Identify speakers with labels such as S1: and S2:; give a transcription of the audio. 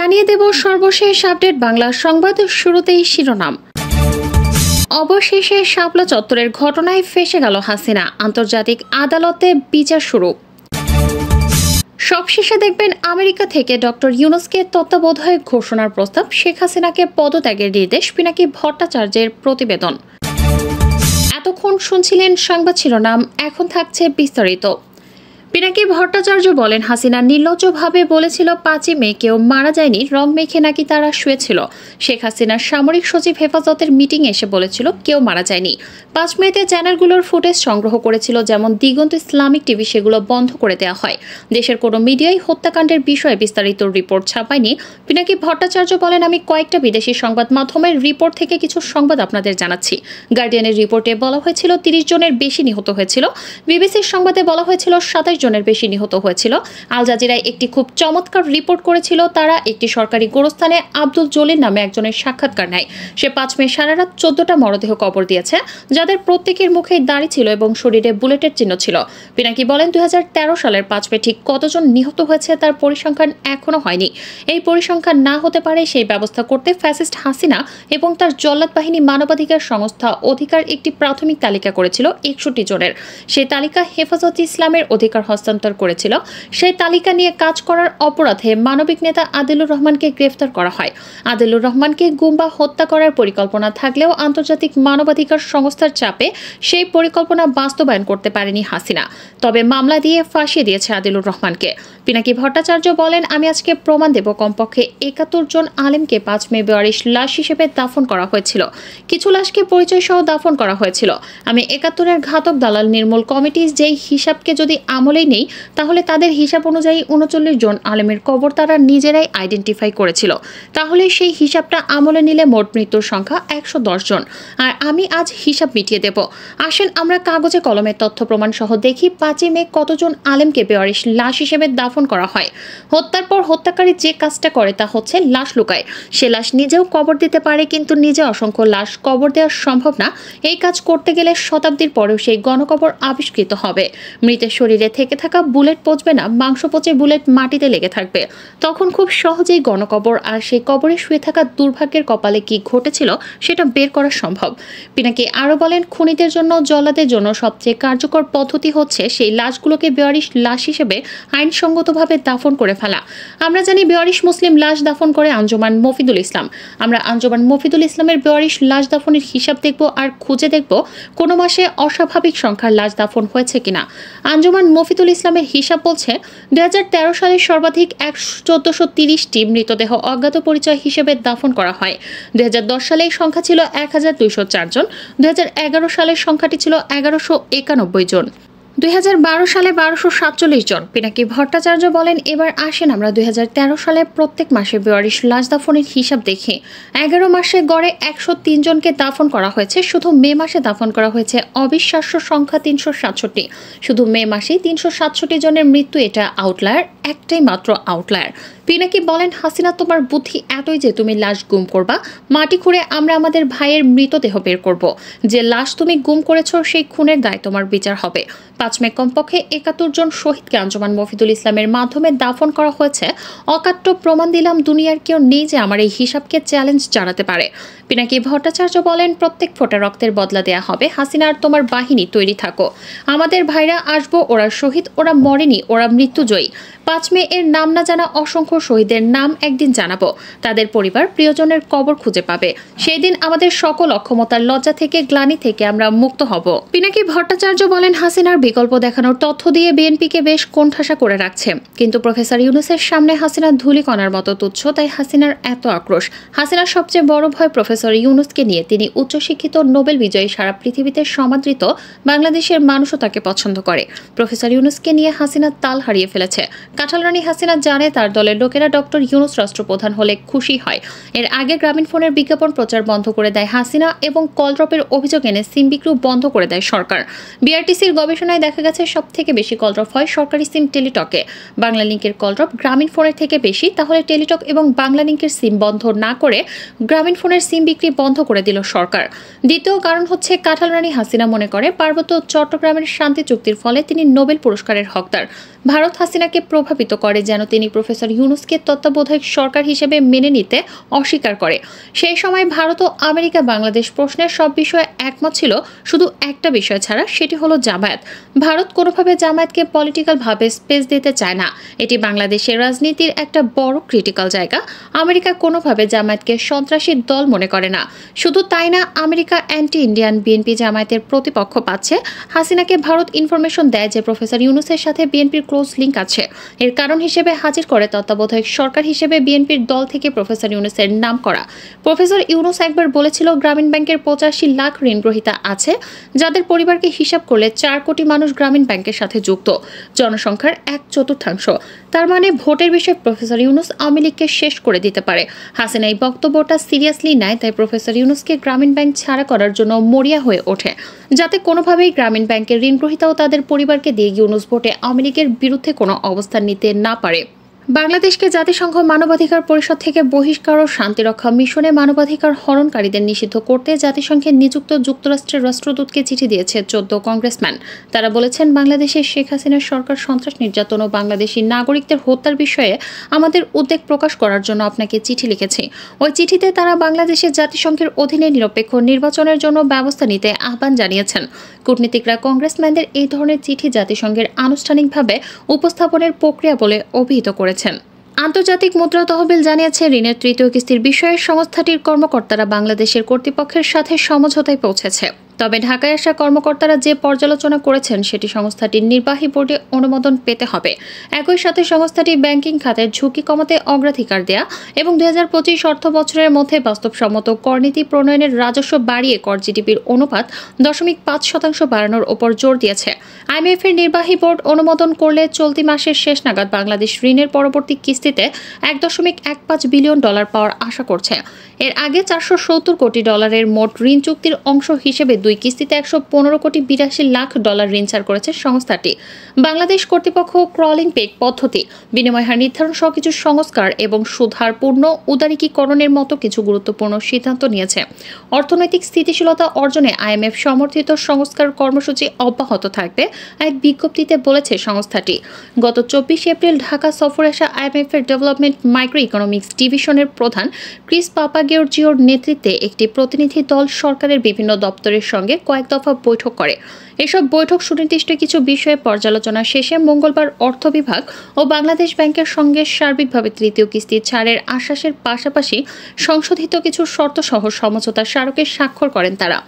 S1: জানিয়ে দেব সর্বশেষ আপডেট বাংলা সংবাদ। শুরুতেই শিরোনাম। অবশেষে শাপলা চত্বরের ঘটনায় ফেঁসে গেল হাসিনা, আন্তর্জাতিক আদালতে বিচার শুরু। সবশেষে দেখবেন আমেরিকা থেকে ডক্টর ইউনূসকে তত্ত্বাবধায়ক ঘোষণার প্রস্তাব, শেখ হাসিনাকে পদত্যাগের নির্দেশ, পিনাকি ভট্টাচার্যের প্রতিবেদন। এতক্ষণ শুনছিলেন সংবাদ শিরোনাম, এখন থাকছে বিস্তারিত। পিনাকি ভট্টাচার্য বলেন, হাসিনা নির্লজ্জভাবে বলেছিল 5ই মে কেউ মারা যায়নি, রং মেখে নাকি তারা শুয়েছিল। শেখ হাসিনার সামরিক সচিব হেফাজতের মিটিং এসে বলেছিল কেউ মারা যায়নি। 5 মেতে চ্যানেলগুলোর ফুটেজ সংগ্রহ করেছিল, যেমন দিগন্ত ইসলামিক টিভি, সেগুলো বন্ধ করে দেওয়া হয়। দেশের কোনো মিডিয়াই হত্যাকাণ্ডের বিষয়ে বিস্তারিত রিপোর্ট ছাপায়নি। পিনাকি ভট্টাচার্য বলেন, আমি কয়েকটা বিদেশি সংবাদ মাধ্যমের রিপোর্ট থেকে কিছু সংবাদ আপনাদের জানাচ্ছি। গার্ডিয়ানের রিপোর্টে বলা হয়েছিল 30 জনের বেশি নিহত হয়েছিল। বিবিসির সংবাদে বলা হয়েছিল 27 জনের বেশি নিহত হয়েছিল। আল জাজিরায় একটি খুব চমৎকার রিপোর্ট করেছিল তারা। একটি সরকারি গোরস্থানে আব্দুল জলিল নামে একজনের সাক্ষাৎকার নেয়। সে 5 মে সারা রাত 14টা মরদেহ কবর দিয়েছে, যাদের প্রত্যেকের মুখেই দাড়ি ছিল এবং শরীরে বুলেটের চিহ্ন ছিল। পিনাকি বলেন, 2013 সালের 5 মে ঠিক কতজন নিহত হয়েছে তার পরিসংখ্যান এখনো হয়নি। এই পরিসংখ্যান না হতে পারে সেই ব্যবস্থা করতে ফ্যাসিস্ট হাসিনা এবং তার জল্লাদ বাহিনী মানবাধিকার সংস্থা অধিকার একটি প্রাথমিক তালিকা করেছিল 61 জনের। সেই তালিকা হেফাজত ইসলামের অধিকার হস্তান্তর করেছিল। সেই তালিকা নিয়ে কাজ করার অপরাধে মানবিক নেতা আদিলুর রহমানকে গ্রেফতার করা হয়। আদিলুর রহমানকে গুম বা হত্যা করার পরিকল্পনা থাকলেও আন্তর্জাতিক মানবাধিকার সংস্থার চাপে সেই পরিকল্পনা বাস্তবায়ন করতে পারেনি হাসিনা। তবে মামলা দিয়ে ফাঁসিয়ে দিয়েছে আদিলুর রহমানকে। পিনাকি ভট্টাচার্য বলেন, আমি আজকে প্রমাণ দেব কমপক্ষে 71 জন আলেমকে 5 মে 42 লাশ হিসেবে দাফন করা হয়েছিল। কিছু লাশকে পরিচয় সহ দাফন করা হয়েছিল। আমি 71-এর ঘাতক দালাল নির্মূল কমিটি যেই হিসাবকে যদি আমলেই নেই, তাহলে তাদের হিসাব অনুযায়ী 39 জন আলেমের কবর তারা নিজেরাই আইডেন্টিফাই করেছিল। তাহলে সেই হিসাবটা আমলে নিলে মোট মৃত্যুর সংখ্যা 110 জন। আর আমি আজ হিসাব মিটিয়ে দেব। আসেন আমরা কাগজে কলমে তথ্য প্রমাণ সহ দেখি 5ই মে কতজন আলেমকে 42 লাশ হিসেবে দাফন করা হয়। হত্যার পর হত্যাকারী যে কাজটা করে তা হচ্ছে লাশ লুকায়। সে লাশ নিজেও কবর দিতে পারে, কিন্তু নিজে অসংখ্য লাশ কবর দেওয়া সম্ভব না। এই কাজ করতে গেলে শতাব্দীর পরেও সেই গণকবর আবিষ্কৃত হবে। মৃতের শরীরে থেকে থাকা বুলেট পচবে না, মাংস পচে বুলেট মাটিতে লেগে থাকবে। তখন খুব সহজেই গণকবর আর সেই কবরে শুয়ে থাকা দুর্ভাগ্যের কপালে কি ঘটেছিল সেটা বের করা সম্ভব। পিনাকি আরও বলেন, খুনিদের জন্য জল্লাদের জন্য সবচেয়ে কার্যকর পদ্ধতি হচ্ছে সেই লাশগুলোকে 42 লাশ হিসেবে আইনসঙ্গতভাবে দাফন করে ফেলা। আমরা জানি 42 মুসলিম লাশ দাফন করে আঞ্জুমান মফিদুল ইসলাম। আমরা আঞ্জুমান মফিদুল ইসলামের 42 লাশ দাফনের হিসাব দেখব আর খুঁজে দেখব কোনো মাসে অস্বাভাবিক সংখ্যার লাশ দাফন হয়েছে কিনা। আঞ্জুমান মফিদুল ইসলামের হিসাব বলছে 2013 সালে সর্বাধিক 1430টি মৃতদেহ অজ্ঞাত পরিচয় হিসেবে দাফন করা হয়। 2010 সালে এই সংখ্যা ছিল 1204 জন। 2011 সালের সংখ্যাটি ছিল 1191 জন। 2012 সালে 1247 জন। পিনাকি ভট্টাচার্য বলেন, এবার আসেন আমরা 2013 সালে প্রত্যেক মাসে 42 লাশ দাফনের হিসাব দেখি। 11 মাসে গড়ে 103 জনকে দাফন করা হয়েছে। শুধু মে মাসে দাফন করা হয়েছে অবিশ্বাস্য সংখ্যা 367। শুধু মে মাসেই 367 জনের মৃত্যু। এটা আউটলায়ার, একটাই মাত্র আউটলায়ার। পিনাকি বলেন, হাসিনা তোমার বুদ্ধি এতই যে তুমি লাশ গুম করবা, মাটি খুঁড়ে আমরা আমাদের ভাইয়ের মৃতদেহ বের করব। যে লাশ তুমি গুম করেছ সেই খুনের দায় তোমার বিচার হবে। 5 মে কমপক্ষে 71 জন শহীদকে আঞ্জুমান মফিদুল ইসলামের মাধ্যমে দাফন করা হয়েছে। অকাট্য প্রমাণ দিলাম, দুনিয়ার কেউ নেই যে আমার এই হিসাবকে চ্যালেঞ্জ জানাতে পারে। পিনাকি ভট্টাচার্য বলেন, প্রত্যেক ফোঁটা রক্তের বদলা দেয়া হবে। হাসিনা আর তোমার বাহিনী তৈরি থাকো। আমাদের ভাইরা আসবো, ওরা শহীদ, ওরা মরেনি, ওরা মৃত্যুজয়ী। 5 মে এর নাম না জানা অসংখ্য শহীদের নাম একদিন জানাবো। তাদের পরিবার প্রিয়জনের কবর খুঁজে পাবে। সেই দিন আমাদের সকল অক্ষমতার লজ্জা থেকে, গ্লানি থেকে আমরা মুক্ত হব। পিনাকি ভট্টাচার্য বলেন, হাসিনার বিকল্প দেখানোর তথ্য দিয়ে বিএনপিকে বেশ কোণঠাসা করে রাখছে। কিন্তু প্রফেসর ইউনূসের সামনে হাসিনা ধূলিকণার মতো তুচ্ছ, তাই হাসিনার এত আক্রোশ। হাসিনার সবচেয়ে বড় ভয় প্রফেসর ইউনূসকে নিয়ে। তিনি উচ্চশিক্ষিত, নোবেল বিজয়ী, সারা পৃথিবীতে সমাদৃত, বাংলাদেশের মানুষও তাকে পছন্দ করে। প্রফেসর ইউনূসকে নিয়ে হাসিনা তাল হারিয়ে ফেলেছে। কাঁঠাল রানী হাসিনা জানে তার দলের লোকেরা ডক্টর ইউনূস রাষ্ট্রপ্রধান হলে খুশি হয়। এর আগে গ্রামীণফোনের বিজ্ঞাপন প্রচার বন্ধ করে দেয় হাসিনা এবং কলড্রপের অভিযোগ এনে সিম বিক্রি বন্ধ করে দেয় সরকার। বিআরটিসির গবেষণায় দেখা গেছে সবথেকে বেশি কল ড্রপ হয় সরকারি সিম টেলিটকে। বাংলা লিংকের কল ড্রপ গ্রামীণ ফোনের থেকে বেশি। তাহলে টেলিটক এবং বাংলা লিংকের সিম বন্ধ না করে গ্রামীণ ফোনের সিম বিক্রি বন্ধ করে দিল সরকার। দ্বিতীয় কারণ হচ্ছে কাঁঠাল রানী হাসিনা মনে করে পার্বত্য চট্টগ্রামের শান্তি চুক্তির ফলে তিনি নোবেল পুরস্কারের হকদার। ভারত হাসিনাকে প্রভাবিত করে যেন তিনি প্রফেসর ইউনুসকে তত্ত্বাবধায়ক সরকার হিসেবে মেনে নিতে অস্বীকার করে। সেই সময় ভারত ও আমেরিকা বাংলাদেশ প্রশ্নের সব বিষয়ে একমত ছিল, শুধু একটা বিষয় ছাড়া, সেটি হলো জামায়াত। ভারত কোনোভাবে জামায়াতকে পলিটিক্যালভাবে স্পেস দিতে চায় না। এটি বাংলাদেশের রাজনীতির একটা বড় ক্রিটিক্যাল জায়গা। আমেরিকা কোনোভাবে জামায়াতকে সন্ত্রাসী দল মনে করে না। শুধু তাই না, আমেরিকা অ্যান্টি ইন্ডিয়ান বিএনপি জামায়াতের প্রতিপক্ষ পাচ্ছে। হাসিনাকে ভারত ইনফরমেশন দেয় যে প্রফেসর ইউনুসের সাথে বিএনপির ক্লোজ লিঙ্ক আছে। এর কারণ হিসেবে হাজির করে তত্ত্বাবধায়ক সরকার হিসেবে বিএনপির দল থেকে প্রফেসর ইউনুসের নাম করা। প্রফেসর ইউনুস একবার বলেছিল গ্রামীণ ব্যাংকের 85 লাখ ঋণগ্রহীতা আছে, যাদের পরিবারকে হিসাব করলে 4 কোটি মানুষ গ্রামীণ ব্যাংকের সাথে যুক্ত, জনসংখ্যার 1/4। তার মানে ভোটের বিষয়ে প্রফেসর ইউনুস আওয়ামী লীগকে শেষ করে দিতে পারে। হাসিনা এই বক্তব্যটা সিরিয়াসলি নেয়, তাই প্রফেসর ইউনুসকে গ্রামীণ ব্যাংক ছাড়া করার জন্য মরিয়া হয়ে ওঠে, যাতে কোনোভাবেই গ্রামীণ ব্যাংকের ঋণগ্রহীতা ও তাদের পরিবারকে দিয়ে ইউনুস ভোটে আওয়ামী লীগের বিরুদ্ধে কোনো অবস্থান নিতে না পারে। বাংলাদেশকে জাতিসংঘ মানবাধিকার পরিষদ থেকে বহিষ্কার ও শান্তিরক্ষা মিশনে মানবাধিকার হরণকারীদের নিষিদ্ধ করতে জাতিসংঘে নিযুক্ত যুক্তরাষ্ট্রের রাষ্ট্রদূতকে চিঠি দিয়েছে 14 কংগ্রেসম্যান। তারা বলেছেন, বাংলাদেশের শেখ হাসিনার সরকার সন্ত্রাস, নির্যাতন ও বাংলাদেশি নাগরিকদের হত্যার বিষয়ে আমাদের উদ্বেগ প্রকাশ করার জন্য আপনাকে চিঠি লিখেছি। ওই চিঠিতে তারা বাংলাদেশের জাতিসংঘের অধীনে নিরপেক্ষ নির্বাচনের জন্য ব্যবস্থা নিতে আহ্বান জানিয়েছেন। কূটনীতিকরা কংগ্রেসম্যানদের এই ধরনের চিঠি জাতিসংঘের আনুষ্ঠানিকভাবে উপস্থাপনের প্রক্রিয়া বলে অভিহিত করেছেন। আন্তর্জাতিক মুদ্রা তহবিল জানিয়েছে, ঋণের তৃতীয় কিস্তির বিষয়ে সংস্থাটির কর্মকর্তারা বাংলাদেশের কর্তৃপক্ষের সাথে সমঝোতায় পৌঁছেছে। তবে ঢাকায় আসা কর্মকর্তারা যে পর্যালোচনা করেছেন সেটি সংস্থাটির নির্বাহী বোর্ডে অনুমোদন পেতে হবে। একই সাথে সংস্থাটি ব্যাংকিং খাতের ঝুঁকি কমাতে অগ্রাধিকার দেয়া এবং 2025 অর্থ বছরের মধ্যে বাস্তবসম্মত করনীতি প্রণয়নের রাজস্ব বাড়িয়ে কর জিডিপির অনুপাত 0.5% বাড়ানোর ওপর জোর দিয়েছে। আইএমএফ এর নির্বাহী বোর্ড অনুমোদন করলে চলতি মাসের শেষ নাগাদ বাংলাদেশ ঋণের পরবর্তী কিস্তিতে $1.15 বিলিয়ন পাওয়ার আশা করছে। এর আগে $470 কোটি মোট ঋণ চুক্তির অংশ হিসেবে 2 কিস্তিতে $115.82 লাখ ঋণ ছাড় করেছে সংস্থাটি। বাংলাদেশ কর্তৃপক্ষ ক্রলিং পেগ পদ্ধতি, বিনিময় হার নির্ধারণ সহ কিছু সংস্কার এবং সুদহার পূর্ণ উদারীকরণের মতো কিছু গুরুত্বপূর্ণ সিদ্ধান্ত নিয়েছে। অর্থনৈতিক স্থিতিশীলতা অর্জনে আইএমএফ সমর্থিত সংস্কার কর্মসূচি অব্যাহত থাকবে, এক বিজ্ঞপ্তিতে বলেছে সংস্থাটি। গত 24 এপ্রিল ঢাকা সফরে আসা আইএমএফ এর ডেভেলপমেন্ট মাইক্রো ইকোনমিক্স ডিভিশনের প্রধান ক্রিস পাপাগিওর্জিওর নেতৃত্বে একটি প্রতিনিধি দল সরকারের বিভিন্ন দপ্তরের সঙ্গে কয়েক দফা বৈঠক করে। এসব বৈঠক সুনির্দিষ্ট কিছু বিষয়ে পর্যালোচনা শেষে মঙ্গলবার অর্থ বিভাগ ও বাংলাদেশ ব্যাংকের সঙ্গে সার্বিকভাবে তৃতীয় কিস্তি ছাড়ের আশ্বাসের পাশাপাশি সংশোধিত কিছু শর্ত সহ সমঝোতা স্মারকে স্বাক্ষর করেন তারা।